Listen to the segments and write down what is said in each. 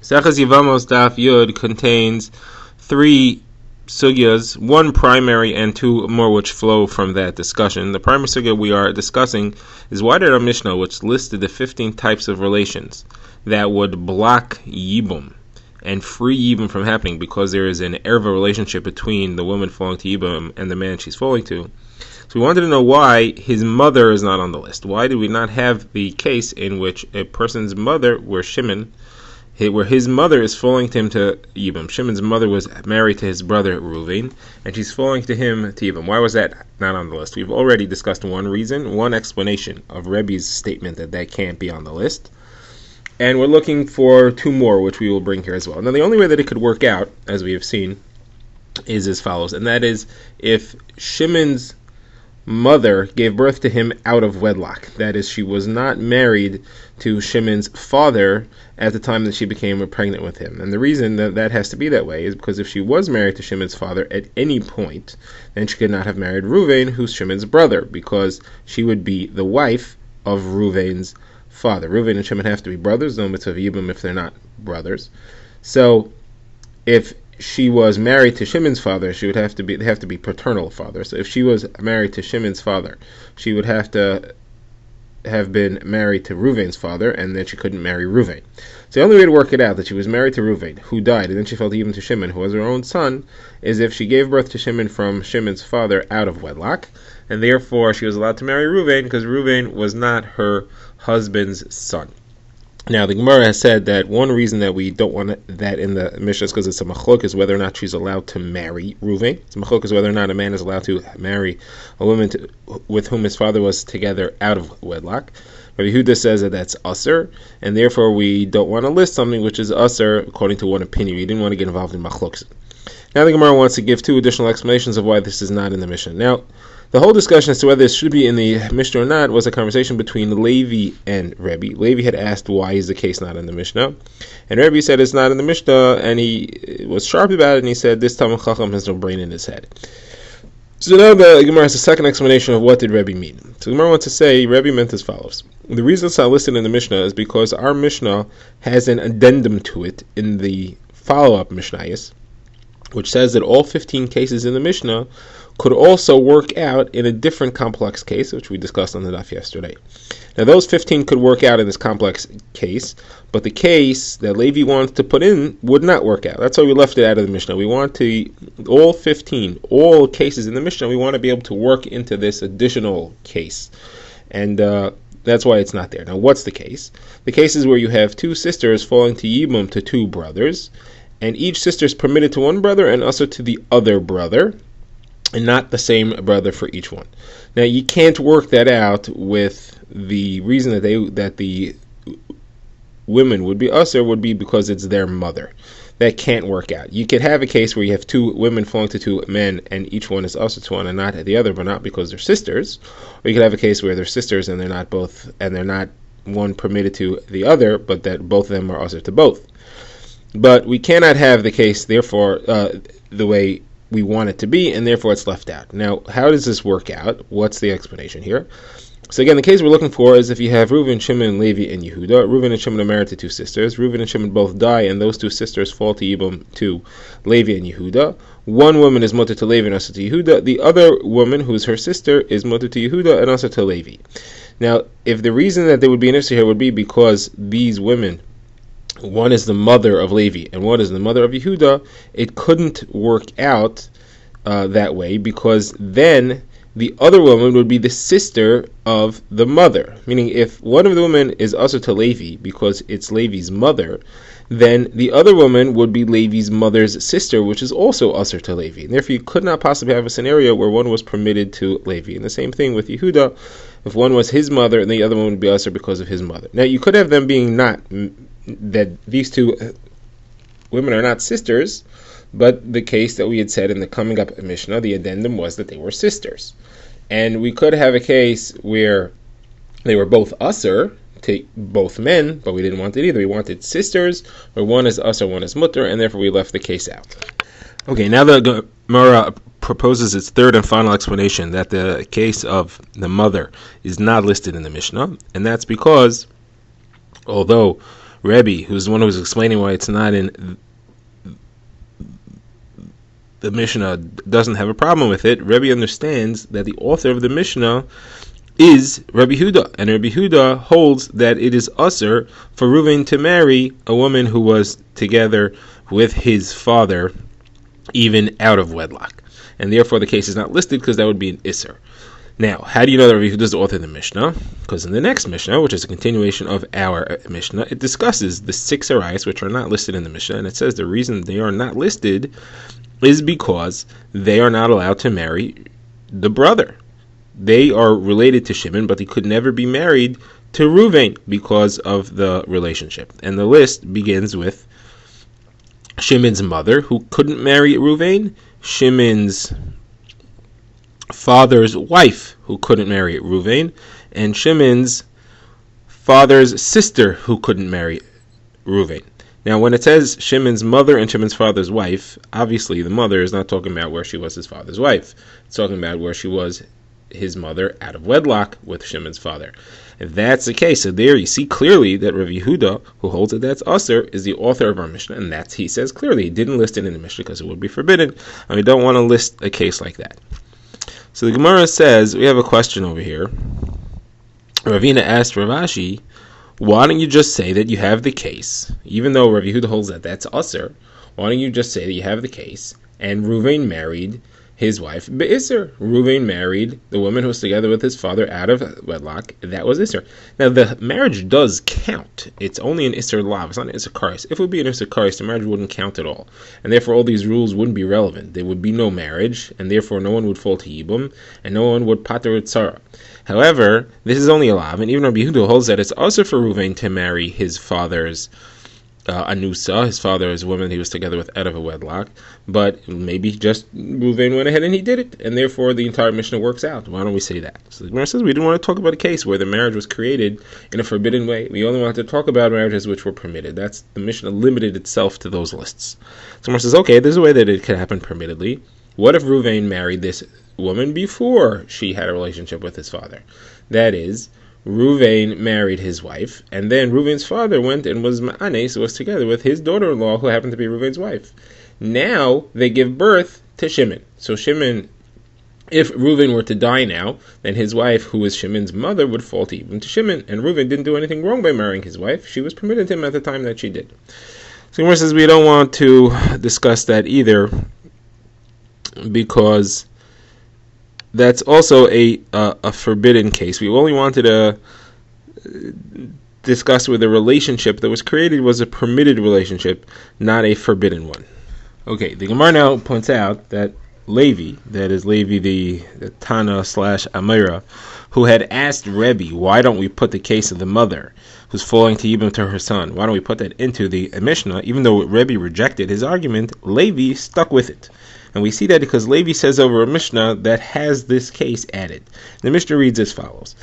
Yevamos Daf Yud contains three sugyas, one primary and two more which flow from that discussion. The primary sugya we are discussing is why did our Mishnah, which listed the 15 types of relations that would block Yibum and free Yibum from happening because there is an erva relationship between the woman falling to Yibum and the man she's falling to. So we wanted to know why his mother is not on the list. Why did we not have the case in which a person's mother, where his mother is falling to him to Yibum. Shimon's mother was married to his brother Reuven, and she's falling to him to Yibum. Why was that not on the list? We've already discussed one reason, one explanation of Rebbe's statement that can't be on the list. And we're looking for two more, which we will bring here as well. Now, the only way that it could work out, as we have seen, is as follows, and that is if Shimon's mother gave birth to him out of wedlock. That is, she was not married to Shimon's father at the time that she became pregnant with him. And the reason that has to be that way is because if she was married to Shimon's father at any point, then she could not have married Reuven, who's Shimon's brother, because she would be the wife of Reuven's father. Reuven and Shimon have to be brothers, no mitzvah yibum if they're not brothers. So if she was married to Shimon's father, they have to be paternal father. So if she was married to Shimon's father, she would have to have been married to Reuven's father, and then she couldn't marry Reuven. So the only way to work it out that she was married to Reuven, who died, and then she fell to even to Shimon, who was her own son, is if she gave birth to Shimon from Shimon's father out of wedlock, and therefore she was allowed to marry Reuven because Reuven was not her husband's son. Now, the Gemara has said that one reason that we don't want that in the Mishnah is because it's a machlok, is whether or not she's allowed to marry Reuven. It's a machlok is whether or not a man is allowed to marry a woman with whom his father was together out of wedlock. Rabbi Yehuda says that that's usher, and therefore we don't want to list something which is usher according to one opinion. We didn't want to get involved in machloks. Now the Gemara wants to give two additional explanations of why this is not in the Mishnah. Now, the whole discussion as to whether this should be in the Mishnah or not was a conversation between Levi and Rebbe. Levi had asked why is the case not in the Mishnah, and Rebbe said it's not in the Mishnah, and he was sharp about it, and he said this Talmud Chacham has no brain in his head. So now the Gemara has a second explanation of what did Rebbe mean. So the Gemara wants to say Rebbe meant as follows. The reason it's not listed in the Mishnah is because our Mishnah has an addendum to it in the follow-up Mishnayos, which says that all 15 cases in the Mishnah could also work out in a different complex case, which we discussed on the Daf yesterday. Now, those 15 could work out in this complex case, but the case that Levi wants to put in would not work out. That's why we left it out of the Mishnah. We want to, all cases in the Mishnah, we want to be able to work into this additional case. And that's why it's not there. Now, what's the case? The case is where you have two sisters falling to Yibum to two brothers, and each sister is permitted to one brother and also to the other brother, and not the same brother for each one. Now, you can't work that out with the reason that the women would be usher would be because it's their mother. That can't work out. You could have a case where you have two women falling to two men, and each one is usher to one and not the other, but not because they're sisters. Or you could have a case where they're sisters and they're not both, and they're not one permitted to the other, but that both of them are usher to both. But we cannot have the case, therefore, the way we want it to be, and therefore it's left out. Now, how does this work out? What's the explanation here? So again, the case we're looking for is if you have Reuven, Shimon, Levi, and Yehuda. Reuven and Shimon are married to two sisters. Reuven and Shimon both die, and those two sisters fall to Yibum to Levi and Yehuda. One woman is mutter to Levi and also to Yehuda. The other woman, who's her sister, is mutter to Yehuda and also to Levi. Now, if the reason that there would be an issue here would be because these women, one is the mother of Levi and one is the mother of Yehuda, it couldn't work out that way, because then the other woman would be the sister of the mother. Meaning, if one of the women is also to Levi because it's Levi's mother, then the other woman would be Levi's mother's sister, which is also usher to Levi. And therefore, you could not possibly have a scenario where one was permitted to Levi. And the same thing with Yehuda. If one was his mother, and the other one would be usher because of his mother. Now, you could have them being not, that these two women are not sisters, but the case that we had said in the coming up Mishnah, the addendum was that they were sisters. And we could have a case where they were both usher to both men, but we didn't want it either. We wanted sisters, where one is usher, one is mutter, and therefore we left the case out. Okay, now the Gemara proposes its third and final explanation, that the case of the mother is not listed in the Mishnah, and that's because, although Rebbe, who's the one who was explaining why it's not in the Mishnah, doesn't have a problem with it. Rebbe understands that the author of the Mishnah is Rabbi Huda, and Rabbi Huda holds that it is usher for Reuven to marry a woman who was together with his father, even out of wedlock, and therefore the case is not listed because that would be an isser. Now, how do you know that Rabbi Huda is the author of the Mishnah? Because in the next Mishnah, which is a continuation of our Mishnah, it discusses the 6 arayos which are not listed in the Mishnah, and it says the reason they are not listed is because they are not allowed to marry the brother. They are related to Shimon, but they could never be married to Reuven because of the relationship. And the list begins with Shimon's mother, who couldn't marry Reuven, Shimon's father's wife, who couldn't marry Reuven, and Shimon's father's sister, who couldn't marry Reuven. Now, when it says Shimon's mother and Shimon's father's wife, obviously the mother is not talking about where she was his father's wife. It's talking about where she was his mother out of wedlock with Shimon's father. If that's the case, so there you see clearly that Rav Yehuda, who holds that that's usher, is the author of our Mishnah, and that's, he says clearly, he didn't list it in the Mishnah because it would be forbidden, and we don't want to list a case like that. So the Gemara says, we have a question over here. Ravina asked Rav Ashi, why don't you just say that you have the case, even though Rav Yehuda holds that that's usher, why don't you just say that you have the case, and Reuven married his wife Be'isser. Reuven married the woman who was together with his father out of wedlock. That was Isser. Now the marriage does count. It's only an Isser lav. It's not an Isser kares. If it would be an Isser kares, the marriage wouldn't count at all, and therefore all these rules wouldn't be relevant. There would be no marriage, and therefore no one would fall to Yibum, and no one would pater tzara. However, this is only a lav, and even Rabbi Yehuda holds that it's also for Reuven to marry his father's Anusa, his father's woman he was together with out of a wedlock, but maybe just Reuven went ahead and he did it, and therefore the entire Mishnah works out. Why don't we say that? So the Gemara says we didn't want to talk about a case where the marriage was created in a forbidden way. We only wanted to talk about marriages which were permitted. That's the Mishnah limited itself to those lists. So the Gemara says, okay, there's a way that it could happen permittedly. What if Reuven married this woman before she had a relationship with his father? That is, Reuven married his wife, and then Reuven's father went and was ma'anes, was together with his daughter-in-law, who happened to be Reuven's wife. Now they give birth to Shimon. So Shimon, if Reuven were to die now, then his wife, who is Shimon's mother, would fall to even to Shimon. And Reuven didn't do anything wrong by marrying his wife. She was permitted to him at the time that she did. So Gemara says we don't want to discuss that either, because that's also a forbidden case. We only wanted to discuss where the relationship that was created was a permitted relationship, not a forbidden one. Okay, the Gemara now points out that Levi, that is Levi the Tana / Amira, who had asked Rebbe, why don't we put the case of the mother who's falling to Yibum to her son, why don't we put that into the Mishnah, even though Rebbe rejected his argument, Levi stuck with it. And we see that because Levi says over a Mishnah that has this case added. The Mishnah reads as follows.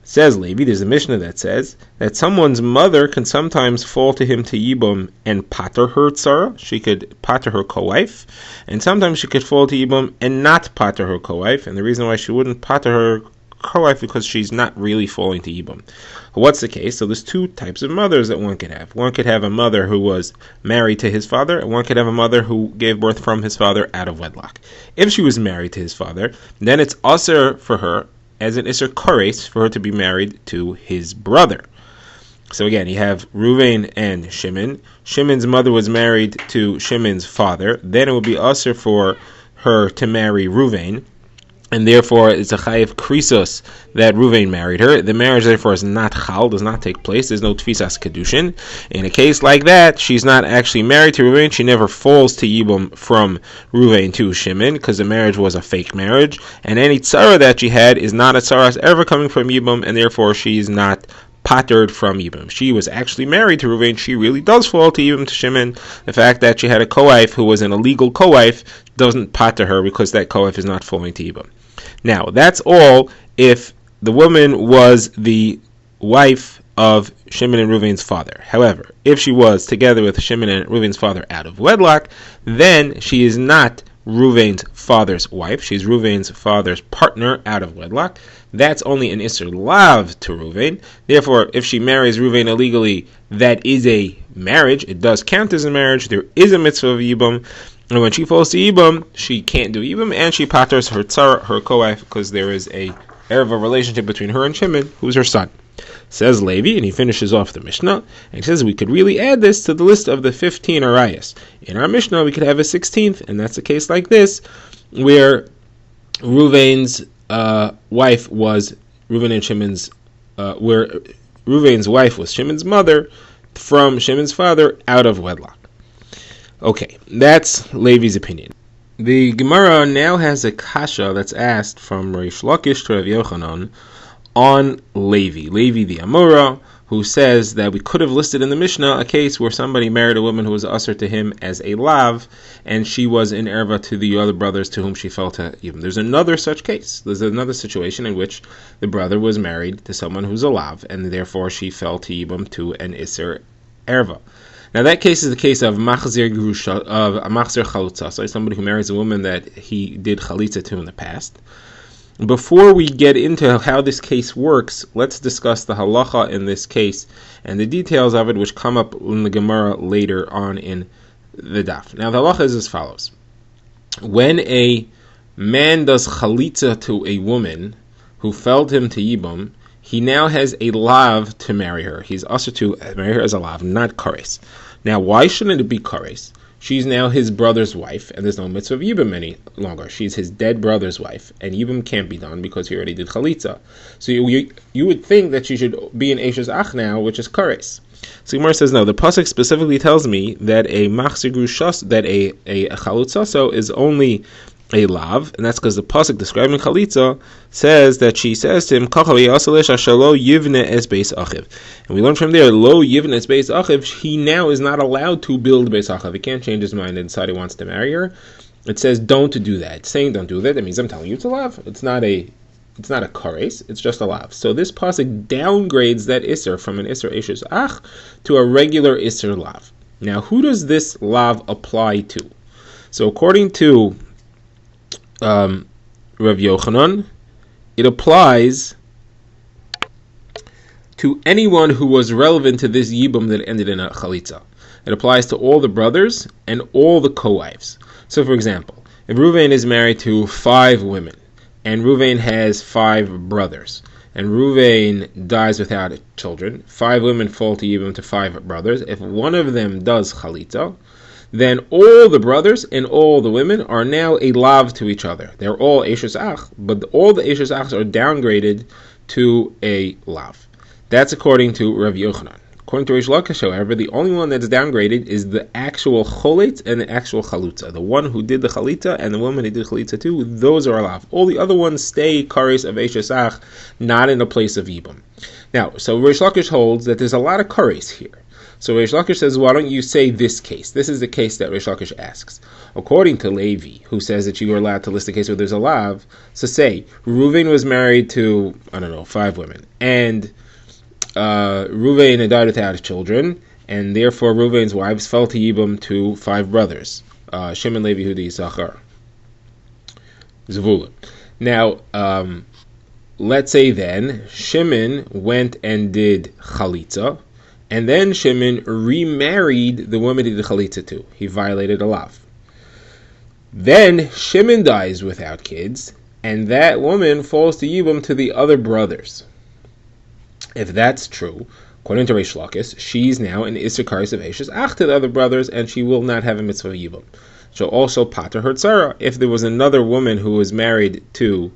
Says Levi, there's a Mishnah that says that someone's mother can sometimes fall to him to Yibum and pater her tzara. She could pater her co-wife. And sometimes she could fall to Yibum and not pater her co-wife. And the reason why she wouldn't pater her co-wife because she's not really falling to Yibum. What's the case? So there's two types of mothers that one could have. One could have a mother who was married to his father, and one could have a mother who gave birth from his father out of wedlock. If she was married to his father, then it's usher for her, as an isser kares, for her to be married to his brother. So again, you have Reuven and Shimon. Shimon's mother was married to Shimon's father. Then it would be usher for her to marry Reuven, and therefore it's a chayiv krisos that Reuven married her. The marriage therefore is not chal, does not take place. There's no tfisas kedushin. In a case like that, she's not actually married to Reuven. She never falls to Yibum from Reuven to Shimon because the marriage was a fake marriage, and any tzara that she had is not a tzara ever coming from Yibum, and therefore she's not patered from Yibum. She was actually married to Reuven. She really does fall to Yibum to Shimon. The fact that she had a co-wife who was an illegal co-wife doesn't pater her because that co-wife is not falling to Yibum. Now, that's all if the woman was the wife of Shimon and Reuven's father. However, if she was together with Shimon and Reuven's father out of wedlock, then she is not Reuven's father's wife. She's Reuven's father's partner out of wedlock. That's only an Isser Lav to Reuven. Therefore, if she marries Reuven illegally, that is a marriage. It does count as a marriage. There is a mitzvah of Yibum. And when she falls to Yibum, she can't do Yibum, and she paters her tzara, her co-wife, because there is a erva relationship between her and Shimon, who's her son. Says Levi, and he finishes off the Mishnah, and he says we could really add this to the list of the 15 arayas. In our Mishnah, we could have a 16th, and that's a case like this, where Reuven's wife was Reuven and Shimon's, where Reuven's wife was Shimon's mother from Shimon's father out of wedlock. Okay, that's Levi's opinion. The Gemara now has a kasha that's asked from Reish Lakish to Rav Yochanan on Levi the Amora, who says that we could have listed in the Mishnah a case where somebody married a woman who was usher to him as a lav, and she was in erva to the other brothers to whom she fell to Yibum. There's another such case. There's another situation in which the brother was married to someone who's a lav, and therefore she fell to Yibum to an Isser erva. Now that case is the case of machzir grusha, of a machzir chalutza, so somebody who marries a woman that he did chalitza to in the past. Before we get into how this case works, let's discuss the halacha in this case and the details of it, which come up in the Gemara later on in the daf. Now the halacha is as follows: when a man does chalitza to a woman who felled him to Yibum, he now has a lav to marry her. He's also to marry her as a lav, not kares. Now, why shouldn't it be kares? She's now his brother's wife, and there's no mitzvah of Yibum any longer. She's his dead brother's wife, and Yibum can't be done because he already did chalitza. So you would think that she should be an Eishes Ach now, which is kares. So Gemara says no. The pasuk specifically tells me that a machzir grushas, that a chalutzaso is only a lav, and that's because the pasuk describing chalitza says that she says to him, yivne es beis achiv. And we learn from there, lo yivne es beis achiv, he now is not allowed to build beis achiv. He can't change his mind and decide he wants to marry her. It says don't do that. It's saying don't do that. That means I'm telling you it's a lav. It's not a kares, it's just a lav. So this pasuk downgrades that isser from an isser eshes ach to a regular isser lav. Now who does this lav apply to? So according to Rav Yochanan, it applies to anyone who was relevant to this Yibum that ended in a chalitza. It applies to all the brothers and all the co-wives. So for example, if Reuven is married to 5 women, and Reuven has 5 brothers, and Reuven dies without children, 5 women fall to Yibum to 5 brothers. If one of them does chalitza, then all the brothers and all the women are now a lav to each other. They're all Eishes Ach, but all the Eishes Achs are downgraded to a lav. That's according to Rav Yochanan. According to Reish Lakish, however, the only one that's downgraded is the actual cholet and the actual chalutza. The one who did the chalita and the woman who did chalita too, those are a lav. All the other ones stay kares of Eishes Ach, not in a place of Yibum. Now, so Reish Lakish holds that there's a lot of kares here. So Reish Lakish says, why don't you say this case? This is the case that Reish Lakish asks. According to Levi, who says that you are allowed to list a case where there's a lav, so say, Reuven was married to, 5 women, and Reuven had died without children, and therefore Reuven's wives fell to Yibum to 5 brothers, Shimon, Levi, Yehuda, Yisachar, Zvulun. Now, let's say then, Shimon went and did chalitza, and then Shimon remarried the woman he did chalitza to. He violated a lav. Then Shimon dies without kids, and that woman falls to Yibum to the other brothers. If that's true, according to Reish Lakish, she's now an Isser Kares of Eishes Ach to the other brothers, and she will not have a mitzvah of Yibum. She'll also pater her tzara. If there was another woman who was married to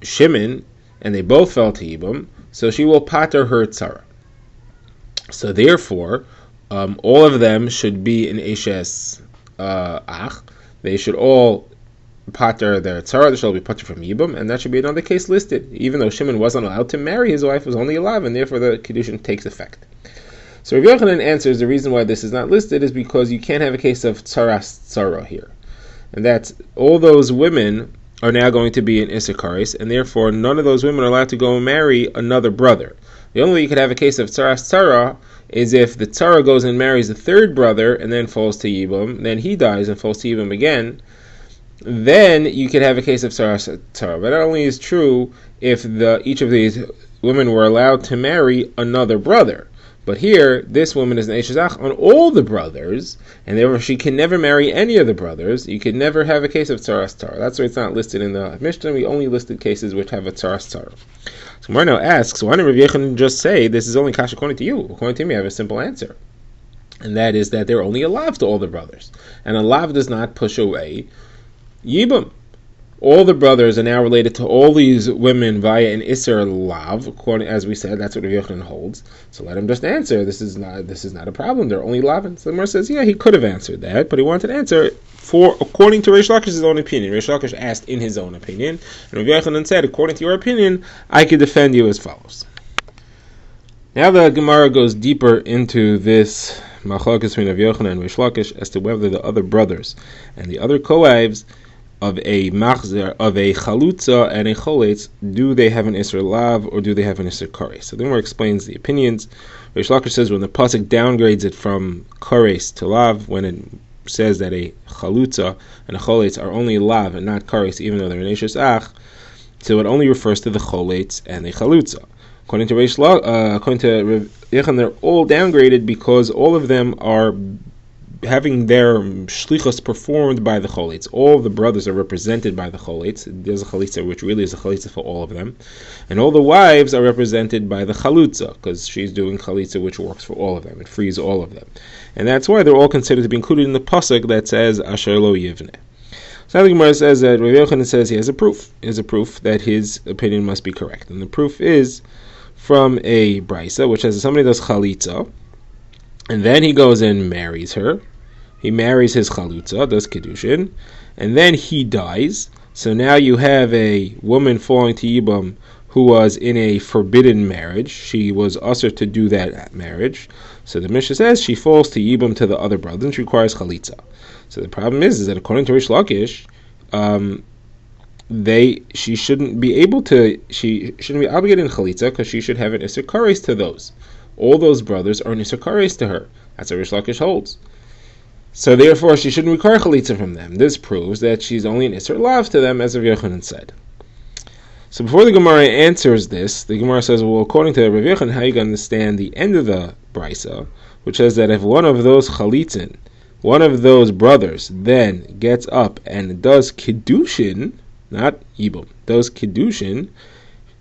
Shimon, and they both fell to Yibum, so she will pater her tzara. So therefore, all of them should be in Eishes Ach. They should all pater their tzara. They shall be pater from Yibum, and that should be another case listed. Even though Shimon wasn't allowed to marry his wife, was only alive, and therefore the Kiddushin takes effect. So Rav Yochanan answers the reason why this is not listed is because you can't have a case of tzaras tzara here. And that's all those women are now going to be in Isser Kares, and therefore none of those women are allowed to go and marry another brother. The only way you could have a case of tzaras tzara is if the tzara goes and marries the third brother and then falls to Yibum, then he dies and falls to Yibum again, then you could have a case of tzara. But that only is true if each of these women were allowed to marry another brother. But here, this woman is an Eishazach on all the brothers, and therefore she can never marry any of the brothers. You could never have a case of tzaras tzara. That's why it's not listed in the Mishnah. We only listed cases which have a tzaras tzara. So Gemara now asks, why didn't Rav Yochanan just say, this is only kasha according to you? According to me, I have a simple answer. And that is that they're only a lav to all the brothers. And a lav does not push away Yibum. All the brothers are now related to all these women via an Isser Lav, according, as we said, that's what Rav Yochanan holds. So let him just answer. This is not a problem. They're only Lavin. So the Gemara says, yeah, he could have answered that, but he wanted to answer according to Reish Lakish's own opinion. Reish Lakish asked in his own opinion, and Rav Yochanan said, according to your opinion, I could defend you as follows. Now the Gemara goes deeper into this machlokes between Rav Yochanan and Reish Lakish as to whether the other brothers and the other co-wives of a machzer, of a chalutza and a choletz, do they have an Isser Lav or do they have an Isser Kares? So the Gemara explains the opinions. Reish Lakish says when the pasuk downgrades it from Kares to Lav, when it says that a chalutza and a choletz are only Lav and not Kares, even though they're an Eishes Ach, so it only refers to the choletz and the chalutza. According to Rav Yochanan, they're all downgraded because all of them are having their shlichus performed by the choletz. All the brothers are represented by the choletz. There's a chalitza which really is a chalitza for all of them, and all the wives are represented by the chalutza because she's doing chalitza which works for all of them. It frees all of them, and that's why they're all considered to be included in the pasuk that says Asher lo yivneh. So now the Gemara says that Rav Yochanan says he has a proof. He has a proof that his opinion must be correct, and the proof is from a brisa which says if somebody does chalitza and then he goes and marries her. He marries his chalutza, does kiddushin, and then he dies. So now you have a woman falling to Yibam who was in a forbidden marriage. She was usher to do that marriage. So the Mishnah says she falls to Yibam to the other brother and she requires chalitza. So the problem is that according to Reish Lakish, she shouldn't be obligated in chalitza because she should have an Isser Kares to those. All those brothers are an Isser Kares to her. That's what Reish Lakish holds. So therefore, she shouldn't require chalitza from them. This proves that she's only an Isser Lav to them, as Rav Yochanan said. So before the Gemara answers this, the Gemara says, well, according to Rav Yochanan, how you can understand the end of the brisa, which says that if one of those chalitzin, one of those brothers, then gets up and does kiddushin, not yibum, does kiddushin,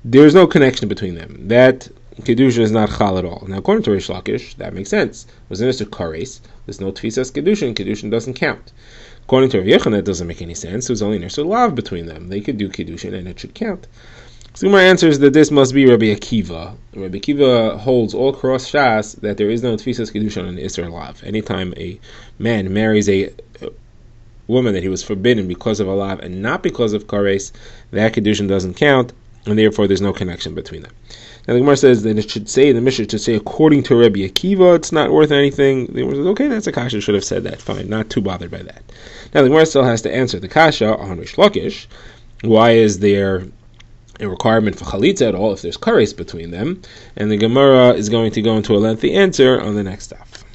there's no connection between them. That kiddushin is not chal at all. Now, according to Reish Lakish, that makes sense. It was an Isser Kares. There's no tfisas kiddushin. Kiddushin doesn't count. According to Rav Yochanan, that doesn't make any sense. There's only an Isser Lav between them. They could do kiddushin and it should count. So my answer is that this must be Rabbi Akiva. Rabbi Akiva holds all across Shas that there is no tfisas kiddushin on Isser Lav. Anytime a man marries a woman that he was forbidden because of a Lav and not because of Kares, that kiddushin doesn't count, and therefore there's no connection between them. Now the Gemara says that the Mishnah should say according to Rabbi Akiva it's not worth anything. The Gemara says, okay, that's a kasha, should have said that, fine, not too bothered by that. Now the Gemara still has to answer the kasha on Reish Lakish. Why is there a requirement for chalitza at all if there's kares between them? And the Gemara is going to go into a lengthy answer on the next daf.